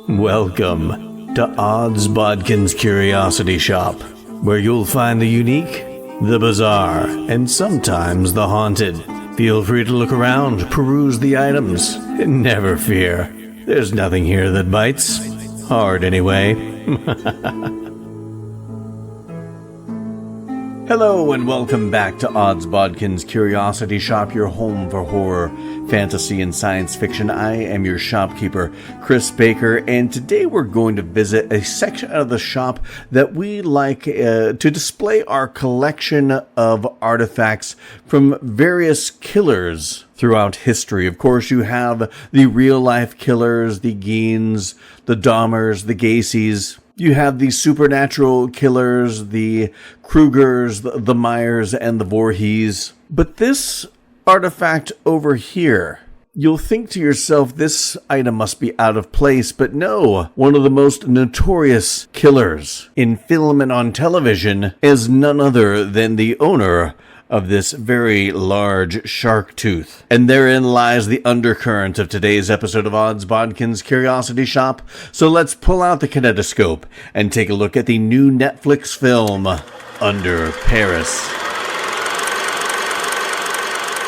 Welcome to Bodkins Curiosity Shop, where you'll find the unique, the bizarre, and sometimes the haunted. Feel free to look around, peruse the items, and never fear, there's nothing here that bites. Hard anyway. Hello and welcome back to Bodkins Curiosity Shop, your home for horror, fantasy, and science fiction. I am your shopkeeper, Chris Baker, and today we're going to visit a section of the shop that we like to display our collection of artifacts from various killers throughout history. Of course, you have the real-life killers, the Geins, the Dahmers, the Gacy's. You have the supernatural killers, the Krugers, the Myers, and the Voorhees. But this artifact over here, you'll think to yourself, this item must be out of place, but no. One of the most notorious killers in film and on television is none other than the owner of this very large shark tooth. And therein lies the undercurrent of today's episode of Bodkins Curiosity Shop. So let's pull out the kinetoscope and take a look at the new Netflix film, Under Paris.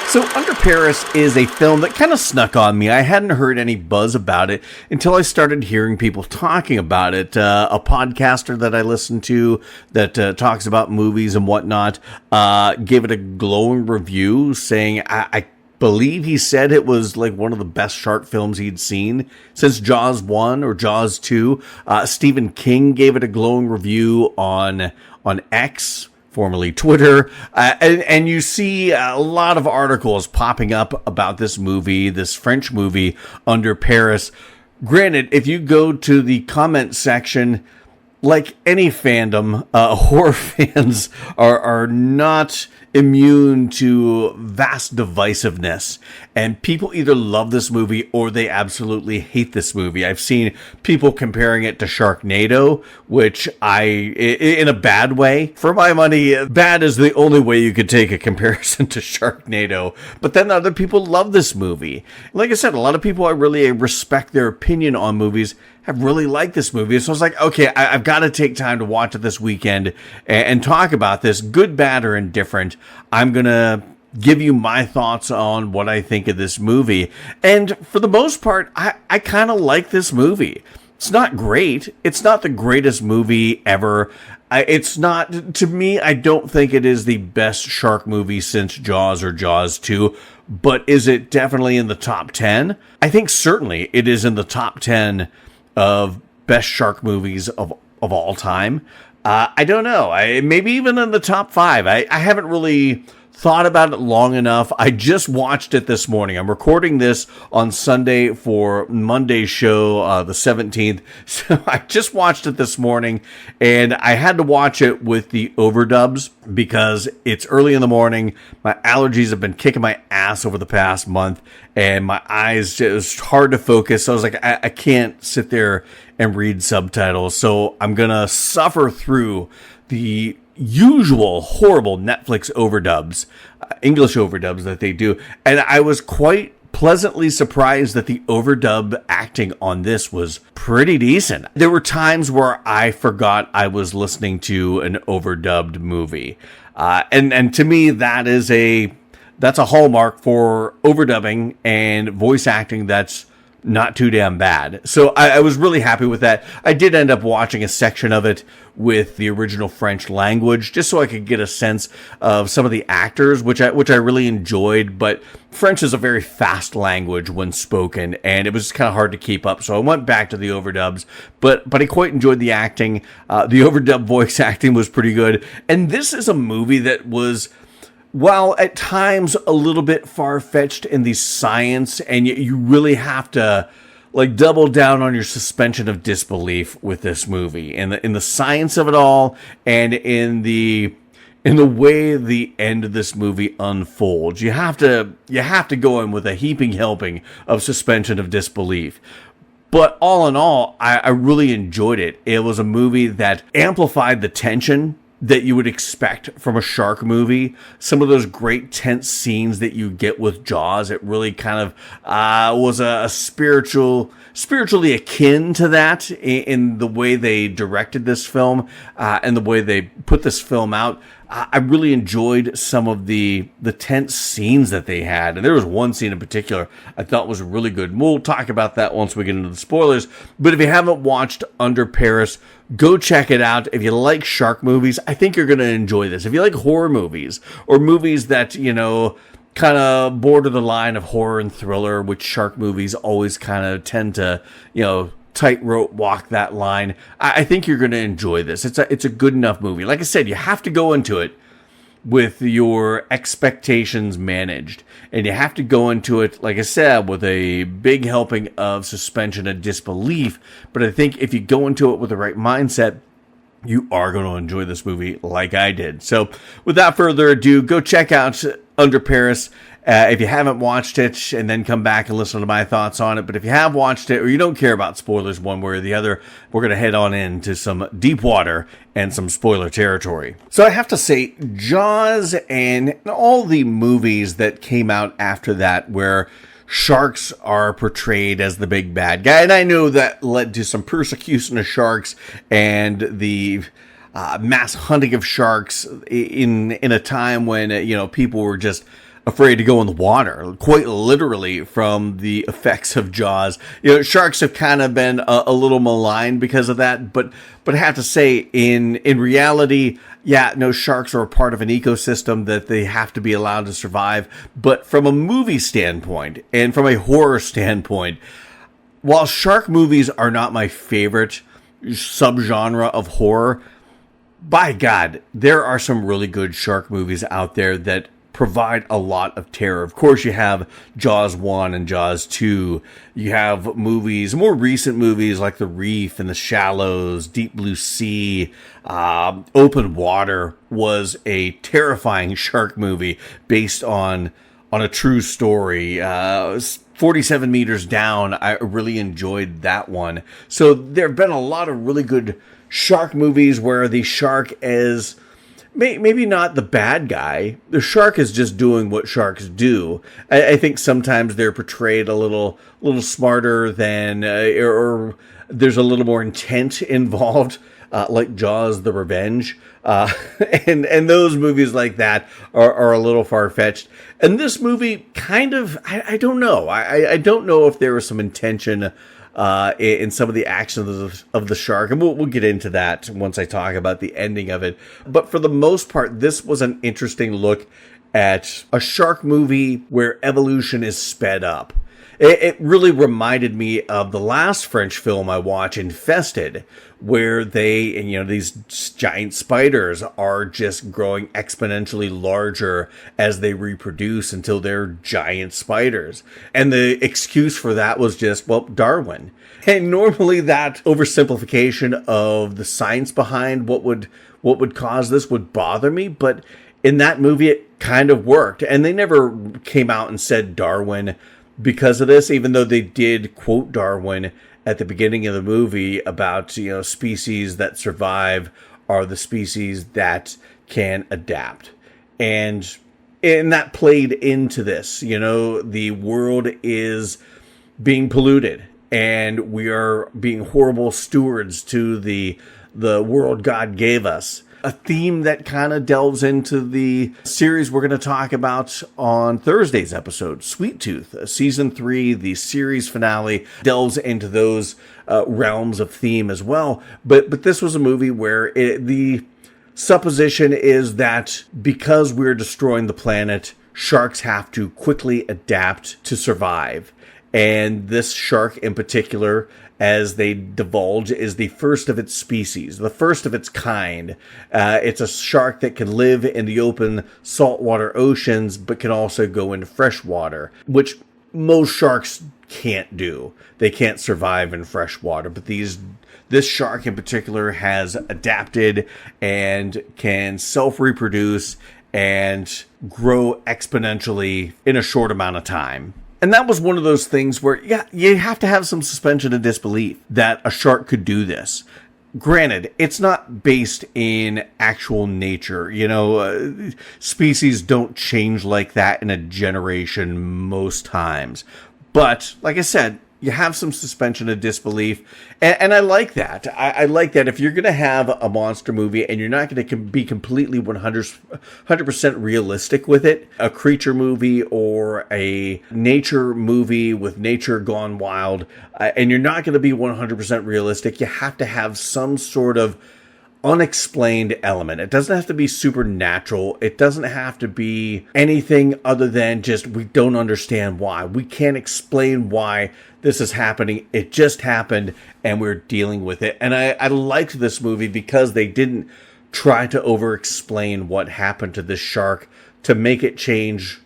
So Under Paris is a film that kind of snuck on me. I hadn't heard any buzz about it until I started hearing people talking about it. A podcaster that I listen to that talks about movies and whatnot gave it a glowing review, saying I believe he said it was like one of the best shark films he'd seen since Jaws 1 or Jaws 2. Stephen King gave it a glowing review on X, formerly Twitter, and you see a lot of articles popping up about this movie, this French movie, Under Paris. Granted, if you go to the comment section, like any fandom, horror fans are not immune to vast divisiveness, and people either love this movie or they absolutely hate this movie. I've seen people comparing it to Sharknado, which in a bad way. For my money, bad is the only way you could take a comparison to Sharknado, but then other people love this movie. Like I said, a lot of people I really respect their opinion on movies have really liked this movie. So I was like, okay, I've got to take time to watch it this weekend and talk about this, good, bad, or indifferent. I'm going to give you my thoughts on what I think of this movie. And for the most part, I kind of like this movie. It's not great. It's not the greatest movie ever. It's not, to me, I don't think it is the best shark movie since Jaws or Jaws 2. But is it definitely in the top 10? I think certainly it is in the top 10 of best shark movies of all time. I don't know. Maybe even in the top 5. I haven't really thought about it long enough. I just watched it this morning. I'm recording this on Sunday for Monday's show, the 17th. So I just watched it this morning, and I had to watch it with the overdubs because it's early in the morning. My allergies have been kicking my ass over the past month, and my eyes just hard to focus. So I was like, I can't sit there and read subtitles. So I'm going to suffer through the usual horrible Netflix overdubs, English overdubs that they do. And I was quite pleasantly surprised that the overdub acting on this was pretty decent. There were times where I forgot I was listening to an overdubbed movie. And to me, that's a hallmark for overdubbing and voice acting that's not too damn bad. So I was really happy with that. I did end up watching a section of it with the original French language, just so I could get a sense of some of the actors, which I really enjoyed. But French is a very fast language when spoken, and it was kind of hard to keep up. So I went back to the overdubs, but I quite enjoyed the acting. The overdub voice acting was pretty good. And this is a movie that was, while at times a little bit far-fetched in the science, and you really have to like double down on your suspension of disbelief with this movie, in the science of it all, and in the way the end of this movie unfolds. You have to go in with a heaping helping of suspension of disbelief. But all in all, I really enjoyed it. It was a movie that amplified the tension that you would expect from a shark movie. Some of those great tense scenes that you get with Jaws, it really kind of was a spiritually akin to that in the way they directed this film and the way they put this film out. I really enjoyed some of the tense scenes that they had. And there was one scene in particular I thought was really good. And we'll talk about that once we get into the spoilers. But if you haven't watched Under Paris, go check it out. If you like shark movies, I think you're going to enjoy this. If you like horror movies or movies that, kind of border the line of horror and thriller, which shark movies always kind of tend to, tightrope walk that line, I think you're going to enjoy this. It's a good enough movie. Like I said, you have to go into it with your expectations managed, and you have to go into it, like I said, with a big helping of suspension of disbelief. But I think if you go into it with the right mindset, you are going to enjoy this movie like I did. So without further ado, go check out Under Paris. If you haven't watched it, and then come back and listen to my thoughts on it. But if you have watched it, or you don't care about spoilers one way or the other, we're going to head on into some deep water and some spoiler territory. So I have to say, Jaws and all the movies that came out after that, where sharks are portrayed as the big bad guy, and I know that led to some persecution of sharks and the mass hunting of sharks in a time when people were just afraid to go in the water, quite literally, from the effects of Jaws. Sharks have kind of been a little maligned because of that, but I have to say, in reality, sharks are a part of an ecosystem that they have to be allowed to survive. But from a movie standpoint and from a horror standpoint, while shark movies are not my favorite subgenre of horror, by God, there are some really good shark movies out there that provide a lot of terror. Of course, you have Jaws 1 and Jaws 2. You have movies, more recent movies like The Reef and The Shallows, Deep Blue Sea. Open Water was a terrifying shark movie based on a true story. 47 Meters Down, I really enjoyed that one. So there have been a lot of really good shark movies where the shark is maybe not the bad guy. The shark is just doing what sharks do. I think sometimes they're portrayed a little smarter than, or there's a little more intent involved, like Jaws: The Revenge. And those movies like that are a little far-fetched. And this movie kind of, I don't know. I don't know if there was some intention in some of the actions of the shark, and we'll get into that once I talk about the ending of it. But for the most part, this was an interesting look at a shark movie where evolution is sped up. It really reminded me of the last French film I watched, Infested, where these giant spiders are just growing exponentially larger as they reproduce until they're giant spiders. And the excuse for that was just, Darwin. And normally that oversimplification of the science behind what would cause this would bother me, but in that movie it kind of worked. And they never came out and said Darwin because of this, even though they did quote Darwin at the beginning of the movie about, species that survive are the species that can adapt. And that played into this. The world is being polluted, and we are being horrible stewards to the world God gave us. A theme that kind of delves into the series we're going to talk about on Thursday's episode, Sweet Tooth. Season 3, the series finale, delves into those realms of theme as well. But this was a movie where the supposition is that because we're destroying the planet, sharks have to quickly adapt to survive. And this shark in particular, as they divulge, is the first of its species, the first of its kind. It's a shark that can live in the open saltwater oceans, but can also go into fresh water, which most sharks can't do. They can't survive in fresh water, but this shark in particular has adapted and can self-reproduce and grow exponentially in a short amount of time. And that was one of those things where, you have to have some suspension of disbelief that a shark could do this. granted, it's not based in actual nature. Species don't change like that in a generation most times. But, like I said, you have some suspension of disbelief, and I like that. I like that if you're going to have a monster movie and you're not going to be completely 100% realistic with it, a creature movie or a nature movie with nature gone wild, and you're not going to be 100% realistic, you have to have some sort of unexplained element. It doesn't have to be supernatural. It doesn't have to be anything other than just we don't understand why. We can't explain why this is happening. It just happened and we're dealing with it. And I liked this movie because they didn't try to over-explain what happened to this shark to make it change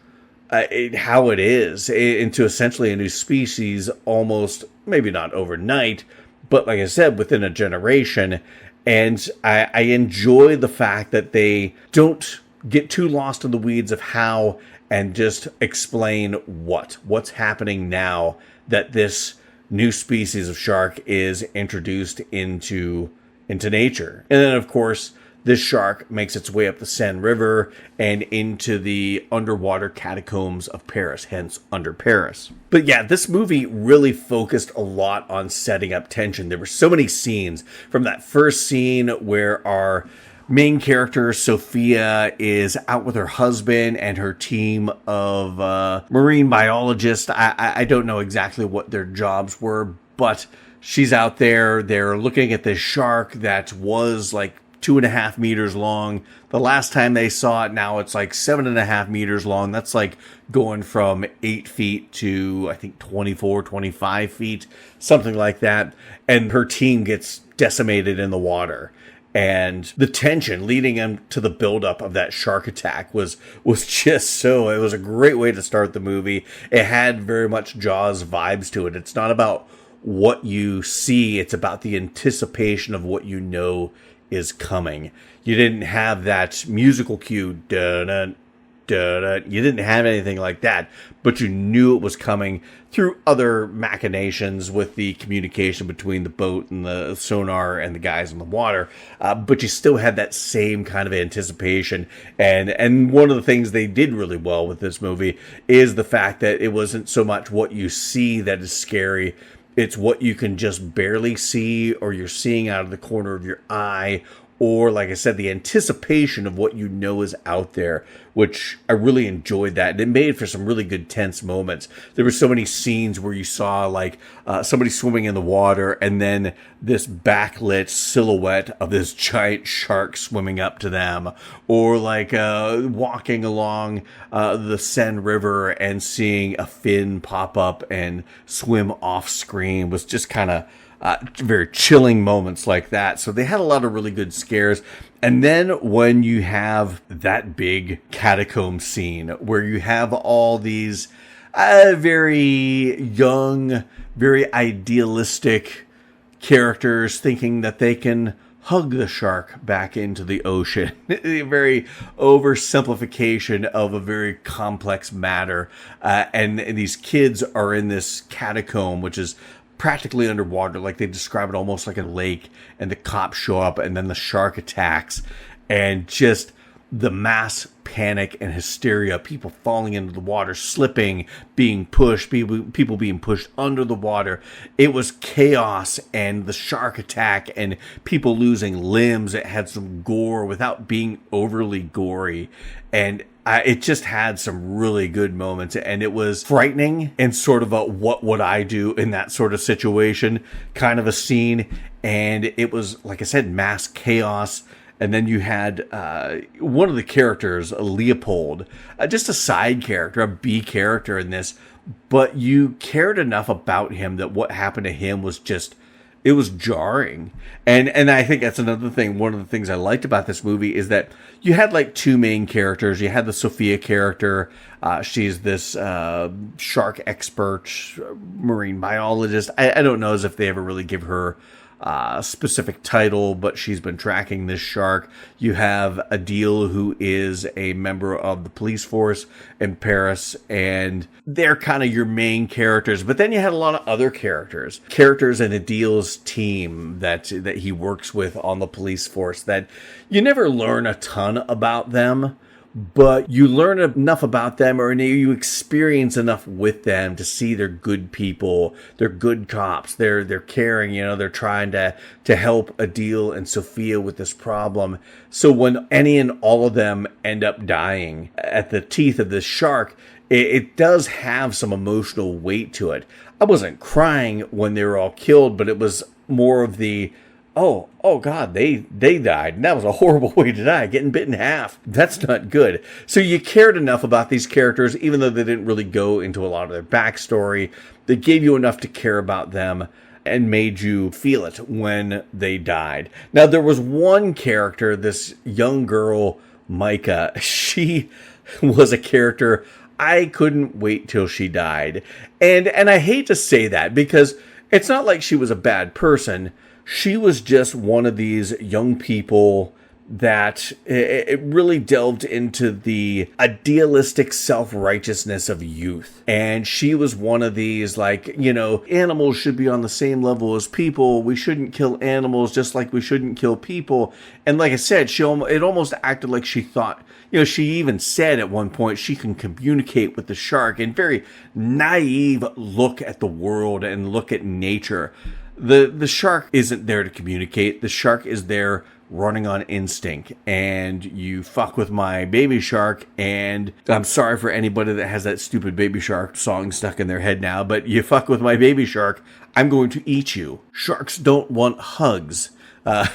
how it is into essentially a new species almost, maybe not overnight, but like I said, within a generation. And I enjoy the fact that they don't get too lost in the weeds of how and just explain what's happening now that this new species of shark is introduced into nature. And then, of course, this shark makes its way up the Seine River and into the underwater catacombs of Paris, hence Under Paris. But yeah, this movie really focused a lot on setting up tension. There were so many scenes, from that first scene where our main character, Sophia, is out with her husband and her team of marine biologists. I don't know exactly what their jobs were, but she's out there. They're looking at this shark that was like 2.5 meters long. The last time they saw it, now it's like 7.5 meters long. That's like going from 8 feet to, I think, 24, 25 feet, something like that. And her team gets decimated in the water. And the tension leading them to the buildup of that shark attack was just so, it was a great way to start the movie. It had very much Jaws vibes to it. It's not about what you see, it's about the anticipation of what you know is coming. You didn't have that musical cue, da-da, da-da. You didn't have anything like that, but you knew it was coming through other machinations with the communication between the boat and the sonar and the guys in the water. But you still had that same kind of anticipation. And one of the things they did really well with this movie is the fact that it wasn't so much what you see that is scary. It's what you can just barely see, or you're seeing out of the corner of your eye, or, like I said, the anticipation of what you know is out there, which I really enjoyed that. And it made for some really good tense moments. There were so many scenes where you saw, like, somebody swimming in the water, and then this backlit silhouette of this giant shark swimming up to them, or like walking along the Seine River and seeing a fin pop up and swim off screen was just kind of very chilling moments like that. So they had a lot of really good scares. And then when you have that big catacomb scene where you have all these very young, very idealistic characters thinking that they can hug the shark back into the ocean. A very oversimplification of a very complex matter. And these kids are in this catacomb, which is practically underwater. Like, they describe it almost like a lake, and the cops show up and then the shark attacks, and just the mass panic and hysteria, people falling into the water, slipping, being pushed, people being pushed under the water. It was chaos, and the shark attack and people losing limbs. It had some gore without being overly gory, and it just had some really good moments, and it was frightening and sort of a what would I do in that sort of situation kind of a scene. And it was, like I said, mass chaos. And then you had one of the characters, Leopold, just a side character, a B character in this, but you cared enough about him that what happened to him was just, it was jarring. And I think that's another thing. One of the things I liked about this movie is that you had like two main characters. You had the Sophia character. She's this shark expert, marine biologist. I don't know as if they ever really give her specific title, but she's been tracking this shark. You have Adil, who is a member of the police force in Paris, and they're kind of your main characters. But then you had a lot of other characters in Adil's team that he works with on the police force that you never learn a ton about them. But you learn enough about them, or you experience enough with them to see they're good people, they're good cops, they're caring, they're trying to help Adil and Sophia with this problem. So when any and all of them end up dying at the teeth of this shark, it does have some emotional weight to it. I wasn't crying when they were all killed, but it was more of the, oh God, they died. And that was a horrible way to die, getting bit in half. That's not good. So you cared enough about these characters, even though they didn't really go into a lot of their backstory. They gave you enough to care about them and made you feel it when they died. Now, there was one character, this young girl, Micah. She was a character I couldn't wait till she died. And I hate to say that, because it's not like she was a bad person. She was just one of these young people that it really delved into the idealistic self-righteousness of youth. And she was one of these, animals should be on the same level as people. We shouldn't kill animals just like we shouldn't kill people. And like I said, it almost acted like she thought, she even said at one point she can communicate with the shark, and very naive look at the world and look at nature. The shark isn't there to communicate. The shark is there running on instinct. And you fuck with my baby shark, and I'm sorry for anybody that has that stupid Baby Shark song stuck in their head now, but you fuck with my baby shark, I'm going to eat you. Sharks don't want hugs.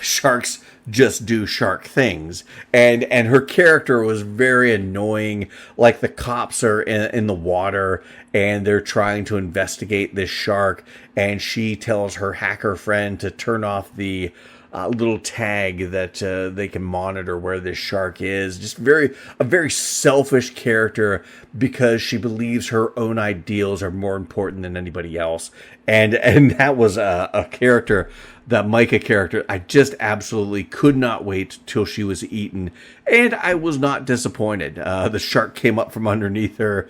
Sharks just do shark things. And her character was very annoying. Like, the cops are in the water and they're trying to investigate this shark, and she tells her hacker friend to turn off the little tag that they can monitor where this shark is. Just a very selfish character, because she believes her own ideals are more important than anybody else. And that was a character, that Micah character, I just absolutely could not wait till she was eaten. And I was not disappointed. The shark came up from underneath her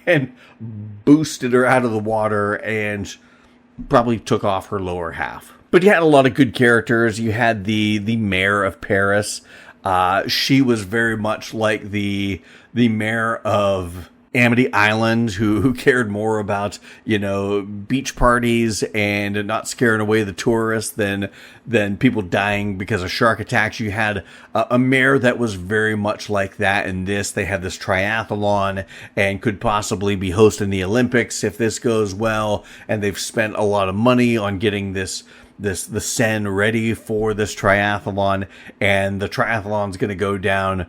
and boosted her out of the water and probably took off her lower half. But you had a lot of good characters. You had the mayor of Paris. She was very much like the mayor of Amity Island, who cared more about, beach parties and not scaring away the tourists than people dying because of shark attacks. You had a mayor that was very much like that in this. They had this triathlon and could possibly be hosting the Olympics if this goes well. And they've spent a lot of money on getting the Seine ready for this triathlon. And the triathlon's going to go down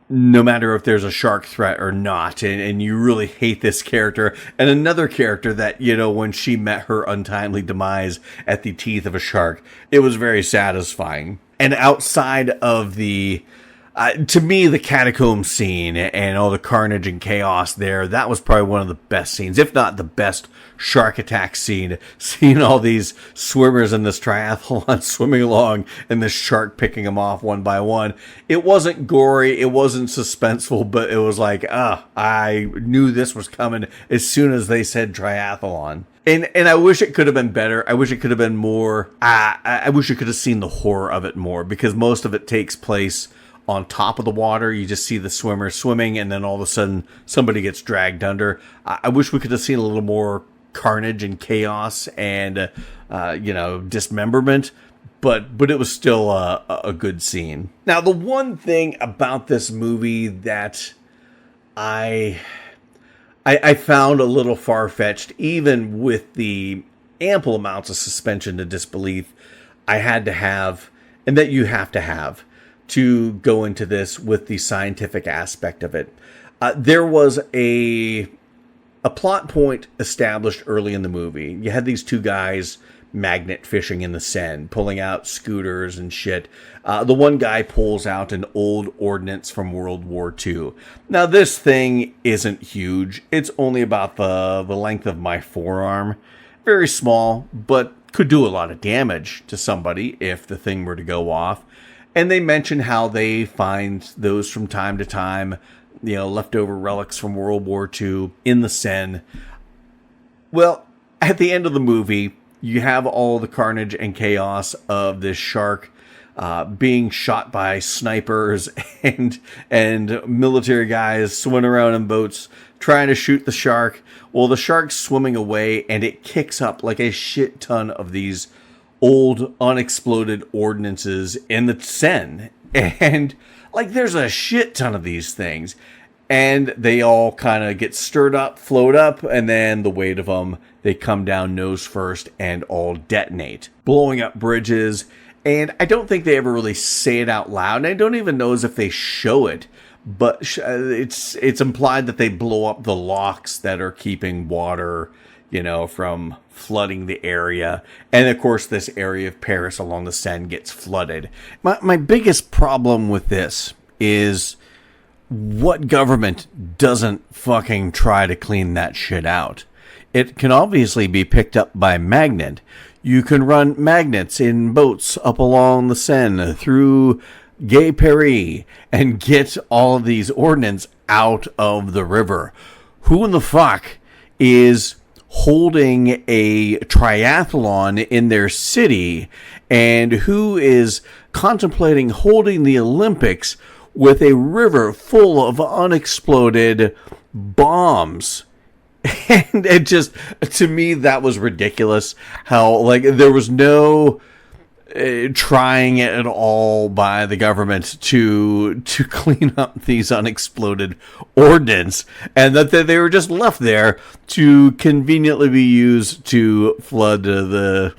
no matter if there's a shark threat or not. And you really hate this character. And another character that, when she met her untimely demise at the teeth of a shark, it was very satisfying. And outside of to me, the catacomb scene and all the carnage and chaos there, that was probably one of the best scenes, if not the best shark attack scene. Seeing all these swimmers in this triathlon swimming along and the shark picking them off one by one. It wasn't gory, it wasn't suspenseful, but it was like, I knew this was coming as soon as they said triathlon. And I wish it could have been better. I wish it could have been more. I wish you could have seen the horror of it more, because most of it takes place on top of the water. You just see the swimmers swimming, and then all of a sudden somebody gets dragged under. I wish we could have seen a little more carnage and chaos and dismemberment, but it was still a good scene. Now, the one thing about this movie that I found a little far-fetched, even with the ample amounts of suspension of disbelief I had to have, and that you have to go into this with the scientific aspect of it. There was a plot point established early in the movie. You had these two guys magnet fishing in the Seine, pulling out scooters and shit. The one guy pulls out an old ordnance from World War II. Now, this thing isn't huge. It's only about the length of my forearm. Very small, but could do a lot of damage to somebody if the thing were to go off. And they mention how they find those from time to time, leftover relics from World War II in the Seine. Well, at the end of the movie, you have all the carnage and chaos of this shark being shot by snipers and military guys swimming around in boats trying to shoot the shark. Well, the shark's swimming away, and it kicks up like a shit ton of these old unexploded ordnances in the Seine. And like there's a shit ton of these things. And they all kind of get stirred up, float up, and then the weight of them, they come down nose first and all detonate, blowing up bridges. And I don't think they ever really say it out loud. And I don't even know as if they show it. But it's implied that they blow up the locks that are keeping water, from flooding the area. And of course, this area of Paris along the Seine gets flooded. My biggest problem with this is what government doesn't fucking try to clean that shit out? It can obviously be picked up by magnet. You can run magnets in boats up along the Seine through Gay Paris and get all of these ordnance out of the river. Who in the fuck is holding a triathlon in their city, and who is contemplating holding the Olympics with a river full of unexploded bombs? And it just, to me, that was ridiculous. How, there was no trying at all by the government to clean up these unexploded ordnance, and that they were just left there to conveniently be used to flood the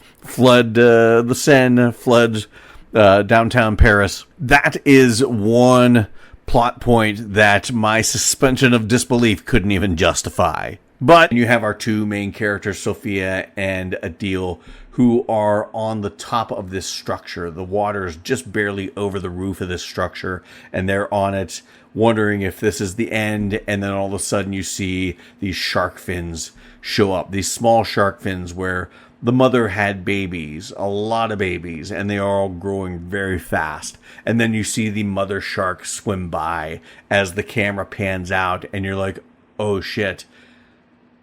Seine, flood downtown Paris. That is one plot point that my suspension of disbelief couldn't even justify. But you have our two main characters, Sophia and Adil, who are on the top of this structure. The water is just barely over the roof of this structure, and they're on it, wondering if this is the end. And then all of a sudden you see these shark fins show up, these small shark fins where the mother had babies, a lot of babies, and they are all growing very fast. And then you see the mother shark swim by as the camera pans out, and you're like, oh shit,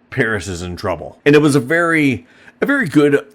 Paris is in trouble. And it was a very good,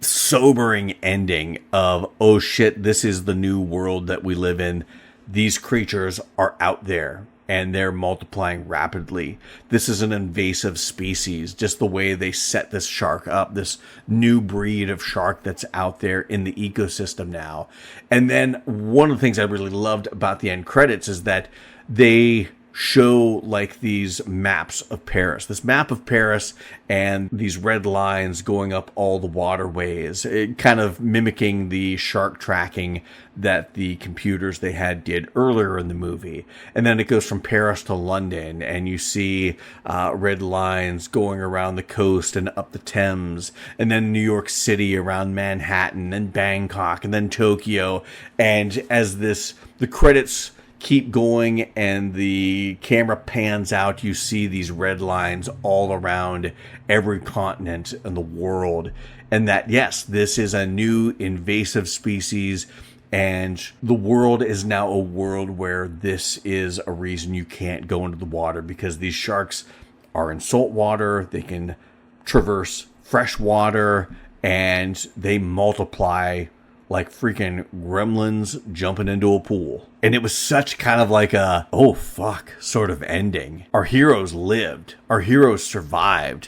sobering ending of, oh shit, this is the new world that we live in. These creatures are out there, and they're multiplying rapidly. This is an invasive species, just the way they set this shark up, this new breed of shark that's out there in the ecosystem now. And then one of the things I really loved about the end credits is that they show these maps of Paris, this map of Paris, and these red lines going up all the waterways, kind of mimicking the shark tracking that the computers they had did earlier in the movie. And then it goes from Paris to London, and you see red lines going around the coast and up the Thames, and then New York City around Manhattan, and Bangkok, and then Tokyo. And as the credits keep going and the camera pans out, you see these red lines all around every continent in the world. And that, yes, this is a new invasive species, and the world is now a world where this is a reason you can't go into the water, because these sharks are in salt water, they can traverse fresh water, and they multiply like freaking gremlins jumping into a pool. And it was such kind of like a, oh fuck, sort of ending. Our heroes lived. Our heroes survived.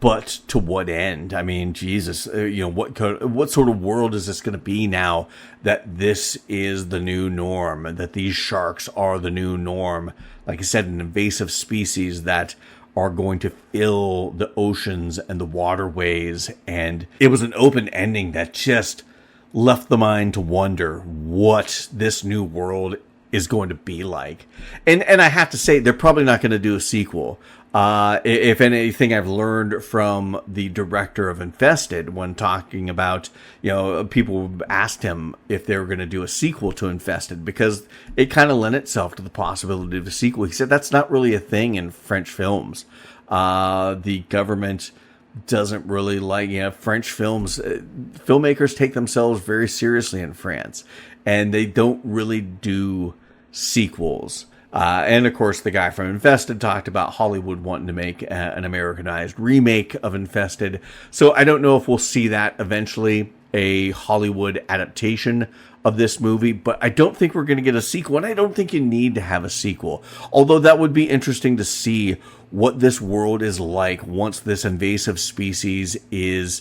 But to what end? I mean, Jesus, what sort of world is this going to be now that this is the new norm, that these sharks are the new norm? Like I said, an invasive species that are going to fill the oceans and the waterways. And it was an open ending that just left the mind to wonder what this new world is going to be like. And I have to say, they're probably not going to do a sequel. If anything, I've learned from the director of Infested when talking about, people asked him if they were going to do a sequel to Infested, because it kind of lent itself to the possibility of a sequel. He said that's not really a thing in French films. The government doesn't really like, French films. Filmmakers take themselves very seriously in France, and they don't really do sequels. And of course, the guy from Infested talked about Hollywood wanting to make an Americanized remake of Infested. So I don't know if we'll see that eventually, a Hollywood adaptation of this movie, but I don't think we're going to get a sequel, and I don't think you need to have a sequel. Although that would be interesting to see what this world is like once this invasive species is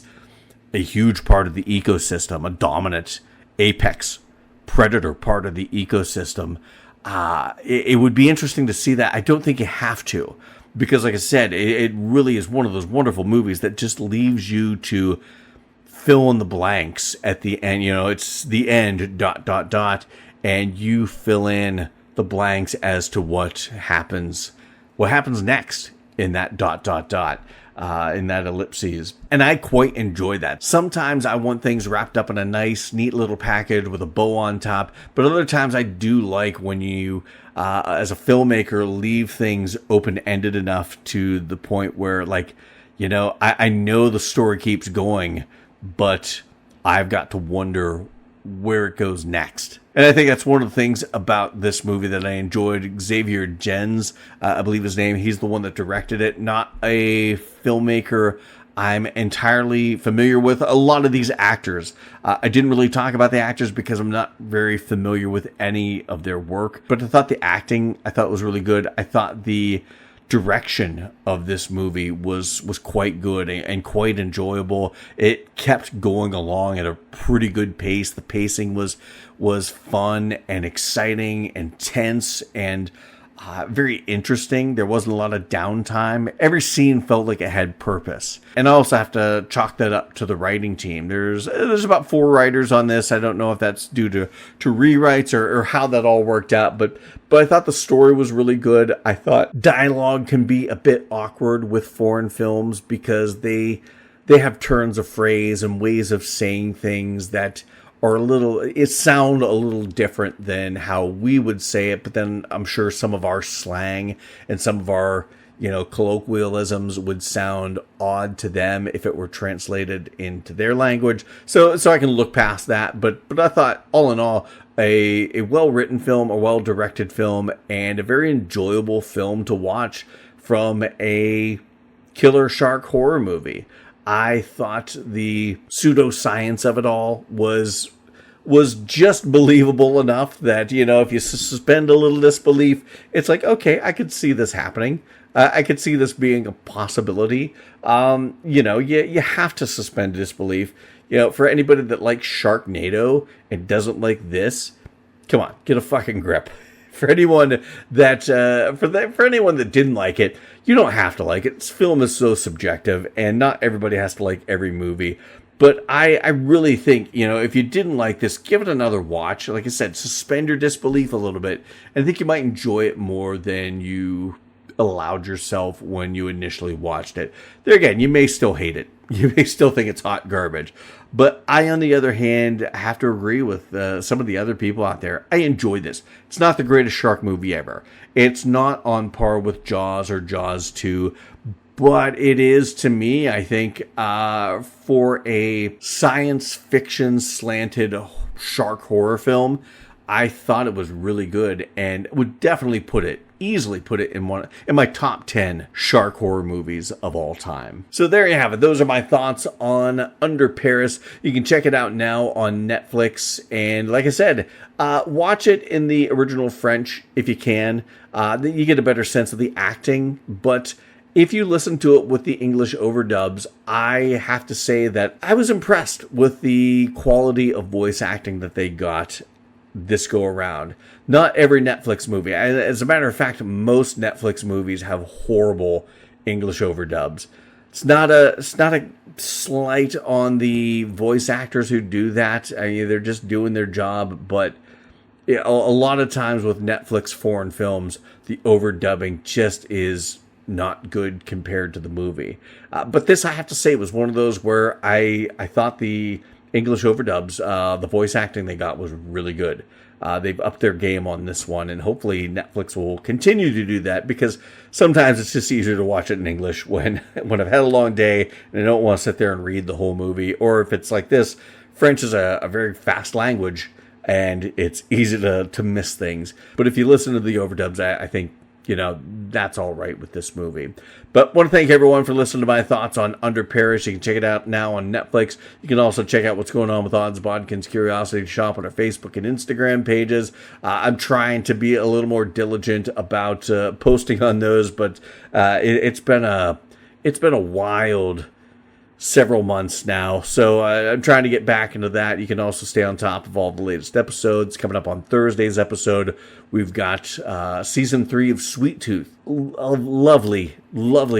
a huge part of the ecosystem, a dominant apex predator part of the ecosystem. It would be interesting to see that. I don't think you have to, because like I said, it really is one of those wonderful movies that just leaves you to fill in the blanks at the end. It's the end, ... and you fill in the blanks as to what happens next in that ... in that ellipses. And I quite enjoy that. Sometimes I want things wrapped up in a nice, neat little package with a bow on top, but other times I do like when you, as a filmmaker, leave things open-ended enough to the point where, I know the story keeps going, but I've got to wonder where it goes next. And I think that's one of the things about this movie that I enjoyed. Xavier Gens, I believe his name, he's the one that directed it. Not a filmmaker I'm entirely familiar with. A lot of these actors, I didn't really talk about the actors because I'm not very familiar with any of their work. But I thought the acting, was really good. I thought the direction of this movie was quite good and quite enjoyable. It kept going along at a pretty good pace. The pacing was fun and exciting and tense and very interesting. There wasn't a lot of downtime. Every scene felt like it had purpose. And I also have to chalk that up to the writing team. There's about 4 writers on this. I don't know if that's due to rewrites or how that all worked out, but I thought the story was really good. I thought dialogue can be a bit awkward with foreign films because they have turns of phrase and ways of saying things that sound a little different than how we would say it, but then I'm sure some of our slang and some of our, colloquialisms would sound odd to them if it were translated into their language. So I can look past that, but I thought all in all, a well-written film, a well-directed film, and a very enjoyable film to watch from a killer shark horror movie. I thought the pseudoscience of it all was just believable enough that, if you suspend a little disbelief, it's like, okay, I could see this happening. I could see this being a possibility. You have to suspend disbelief. For anybody that likes Sharknado and doesn't like this, come on, get a fucking grip. For anyone that for anyone that didn't like it, you don't have to like it. This film is so subjective, and not everybody has to like every movie. But I really think, if you didn't like this, give it another watch. Like I said, suspend your disbelief a little bit. And I think you might enjoy it more than you allowed yourself when you initially watched it. There again, you may still hate it. You may still think it's hot garbage. But I, on the other hand, have to agree with some of the other people out there. I enjoy this. It's not the greatest shark movie ever. It's not on par with Jaws or Jaws 2. But it is, to me, I think, for a science fiction slanted shark horror film, I thought it was really good and would definitely easily put it in my top 10 shark horror movies of all time. So there you have it. Those are my thoughts on Under Paris. You can check it out now on Netflix. And like I said, watch it in the original French if you can. You get a better sense of the acting, but if you listen to it with the English overdubs, I have to say that I was impressed with the quality of voice acting that they got this go around. Not every Netflix movie. As a matter of fact, most Netflix movies have horrible English overdubs. It's not a slight on the voice actors who do that. I mean, they're just doing their job, but a lot of times with Netflix foreign films, the overdubbing just is not good compared to the movie. But this, I have to say, was one of those where I thought the English overdubs, the voice acting they got was really good. they've upped their game on this one, and hopefully Netflix will continue to do that, because sometimes it's just easier to watch it in English when I've had a long day and I don't want to sit there and read the whole movie. Or if it's like this, French is a very fast language, and it's easy to miss things. But if you listen to the overdubs, I think, that's all right with this movie. But I want to thank everyone for listening to my thoughts on Under Paris. You can check it out now on Netflix. You can also check out what's going on with Odds Bodkins Curiosity Shop on our Facebook and Instagram pages. I'm trying to be a little more diligent about posting on those, but it's been a wild several months now, so I'm trying to get back into that. You can also stay on top of all the latest episodes. Coming up on Thursday's episode, we've got season 3 of Sweet Tooth, a lovely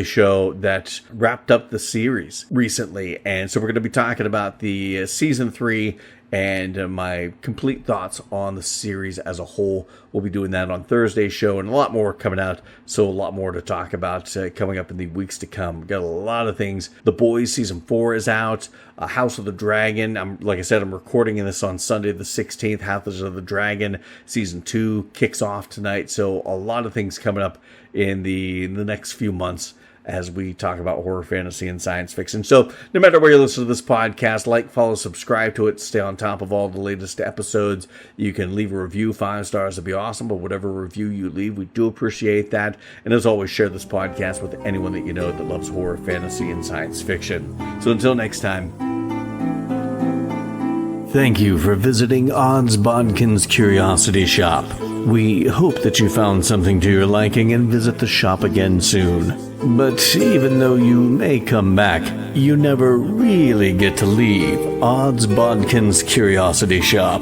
show that wrapped up the series recently, and so we're going to be talking about the season 3 and my complete thoughts on the series as a whole. We'll be doing that on Thursday's show, and a lot more coming out, so a lot more to talk about coming up in the weeks to come. We've got a lot of things. The Boys season 4 is out. House of the Dragon, like I said, I'm recording this on Sunday the 16th. House of the Dragon season 2 kicks off tonight, so a lot of things coming up in the next few months as we talk about horror, fantasy, and science fiction. So no matter where you listen to this podcast, like, follow, subscribe to it, stay on top of all the latest episodes. You can leave a review, 5 stars would be awesome, but whatever review you leave, we do appreciate that. And as always, share this podcast with anyone that you know that loves horror, fantasy, and science fiction. So until next time. Thank you for visiting Odds Bodkins Curiosity Shop. We hope that you found something to your liking and visit the shop again soon. But even though you may come back, you never really get to leave Odds Bodkins Curiosity Shop.